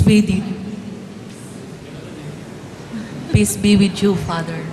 with you. Peace be with you, Father.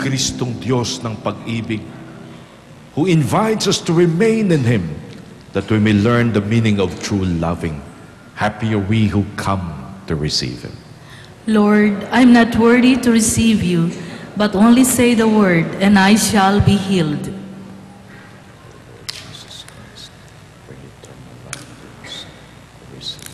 Kristong Diyos ng pag-ibig, who invites us to remain in Him, that we may learn the meaning of true loving. Happy are we who come to receive Him. Lord, I'm not worthy to receive you, but only say the word, and I shall be healed. Jesus Christ, bring eternal life to us. Receive.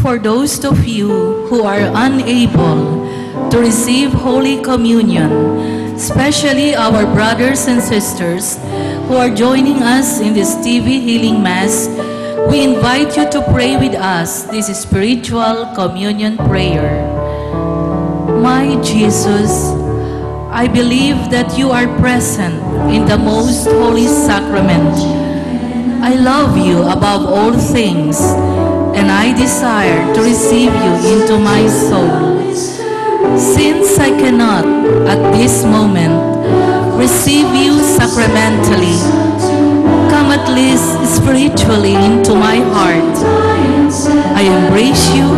For those of you who are unable to receive Holy Communion, especially our brothers and sisters who are joining us in this TV Healing Mass, we invite you to pray with us this spiritual communion prayer. My Jesus, I believe that you are present in the most holy sacrament. I love you above all things, and I desire to receive you into my soul. Since I cannot, at this moment, receive you sacramentally, come at least spiritually into my heart. I embrace you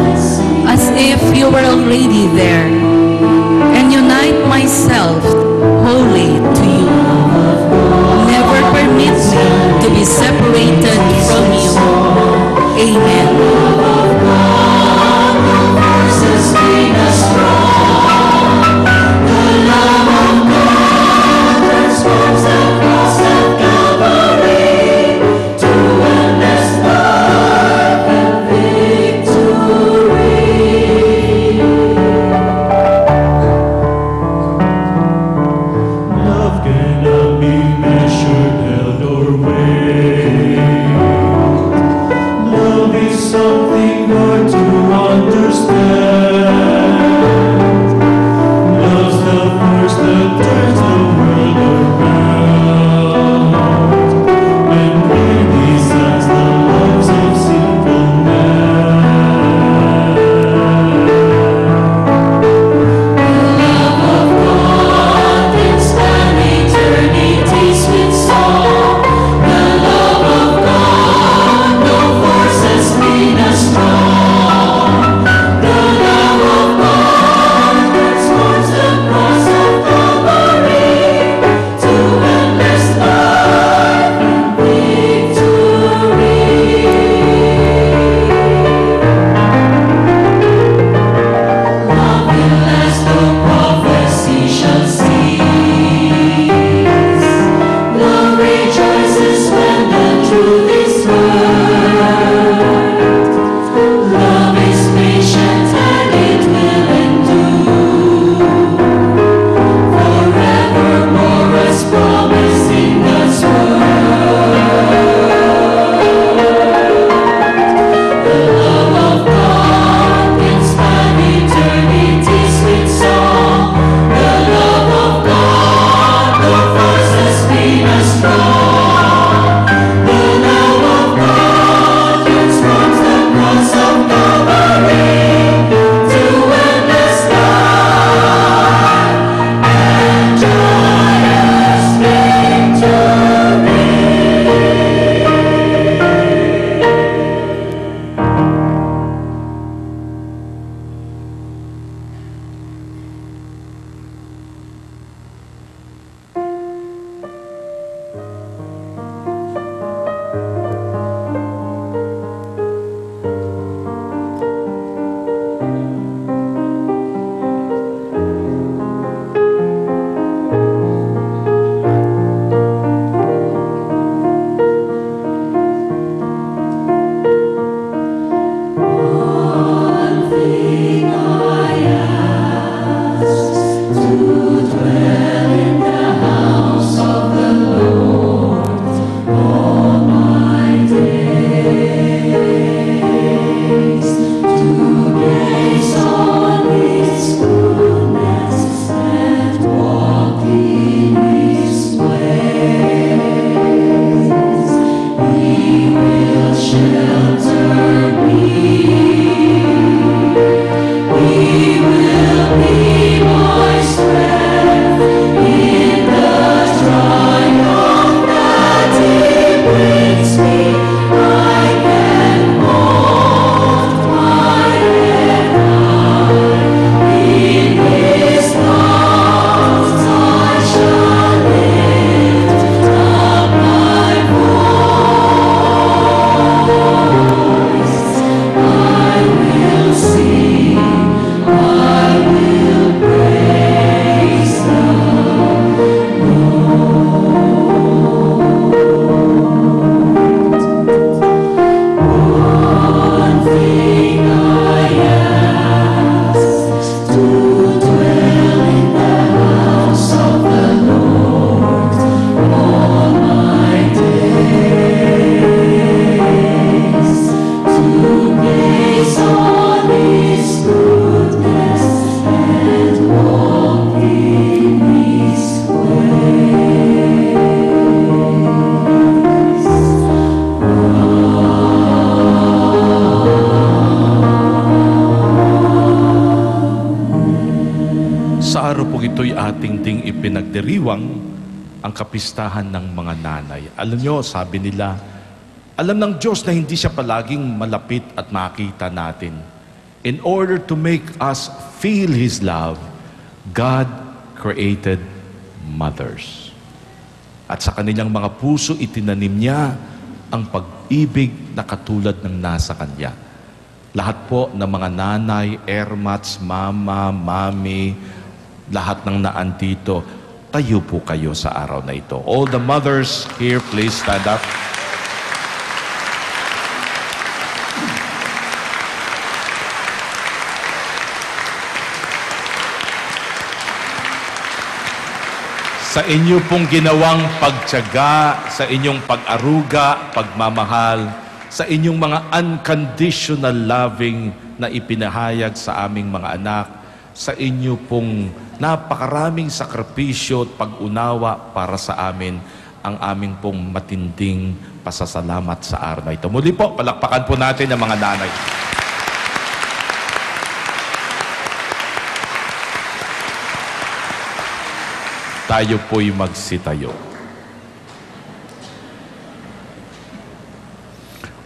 as if you were already there, and unite myself wholly to you. Never permit me to be separated from you. Amen. Love is ito'y ating ding ipinagdiriwang ang kapistahan ng mga nanay. Alam nyo, sabi nila, alam ng Diyos na hindi siya palaging malapit at makita natin. In order to make us feel His love, God created mothers. At sa kanilang mga puso, itinanim niya ang pag-ibig na katulad ng nasa Kanya. Lahat po ng mga nanay, ermats, mama, mami, lahat ng naandito, tayo po kayo sa araw na ito. All the mothers here, please stand up. Sa inyo pong ginawang pagtiyaga, sa inyong pag-aruga, pagmamahal, sa inyong mga unconditional loving na ipinahayag sa aming mga anak, sa inyo pong napakaraming sakripisyo at pag-unawa para sa amin, ang aming pong matinding pasasalamat sa araw na ito. Muli po, palakpakan po natin ang mga nanay. Tayo po'y magsitayo.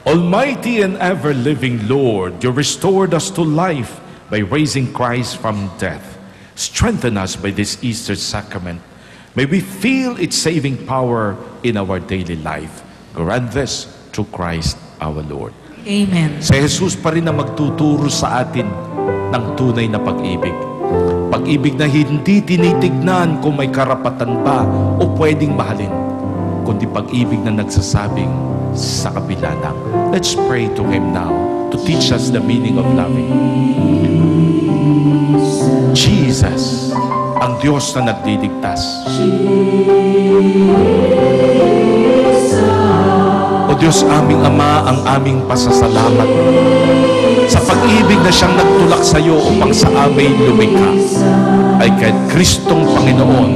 Almighty and ever-living Lord, you restored us to life by raising Christ from death. Strengthen us by this Easter sacrament. May we feel its saving power in our daily life. Grant this through Christ our Lord. Amen. Si Jesus pa rin ang magtuturo sa atin ng tunay na pag-ibig. Pag-ibig na hindi tinitignan kung may karapatan ba o pwedeng mahalin, kundi pag-ibig na nagsasabing sa kabila ng. Let's pray to Him now to teach us the meaning of loving. Jesus, ang Diyos na nagdiligtas. O Diyos aming Ama, ang aming pasasalamat sa pag-ibig na siyang nagtulak sa iyo upang sa amin lumikha ay kay Kristong Panginoon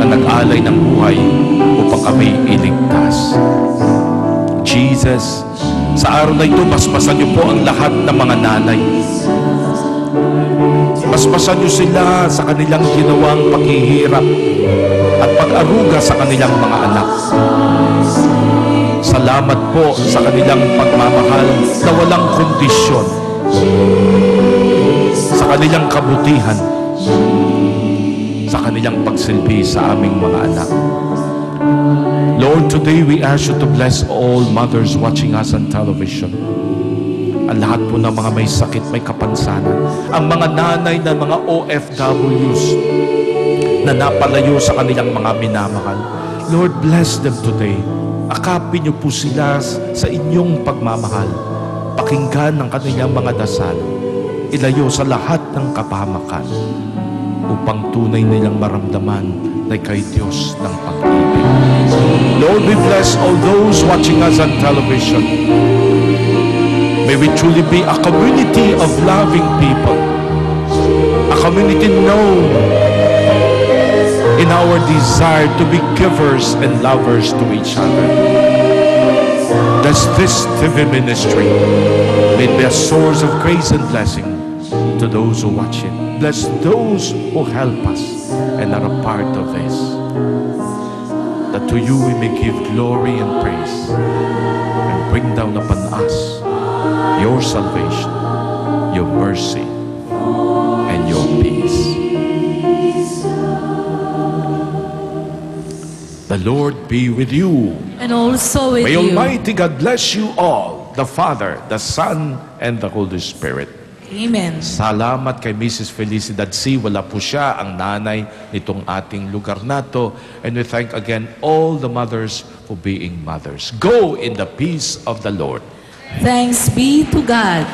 na nag-alay ng buhay upang kami iligtas. Jesus, sa araw na ito, basbasan niyo po ang lahat ng mga nanay. Basbasan niyo sila sa kanilang ginawang paghihirap at pag-aruga sa kanilang mga anak. Salamat po sa kanilang pagmamahal na walang kondisyon, sa kanilang kabutihan, sa kanilang pagsilbi sa aming mga anak. Lord, today we ask you to bless all mothers watching us on television. Ang lahat po ng mga may sakit, may kapansanan. Ang mga nanay na mga OFWs na napalayo sa kanilang mga minamahal. Lord, bless them today. Akapin niyo po sila sa inyong pagmamahal. Pakinggan ang kanilang mga dasal. Ilayo sa lahat ng kapahamakan upang tunay nilang maramdaman na kay Diyos ng pag-ibig. Lord, we bless all those watching us on television. May we truly be a community of loving people. A community known in our desire to be givers and lovers to each other. Bless this TV ministry. May it be a source of grace and blessing to those who watch it. Bless those who help us and are a part of this. That to you we may give glory and praise and bring down upon us your salvation, your mercy, and your peace. The Lord be with you. And also with May you. Almighty God bless you all, the Father, the Son, and the Holy Spirit. Amen. Salamat kay Mrs. Felicidad C. Wala po siya, ang nanay nitong ating lugar na to. And we thank again all the mothers for being mothers. Go in the peace of the Lord. Thanks be to God.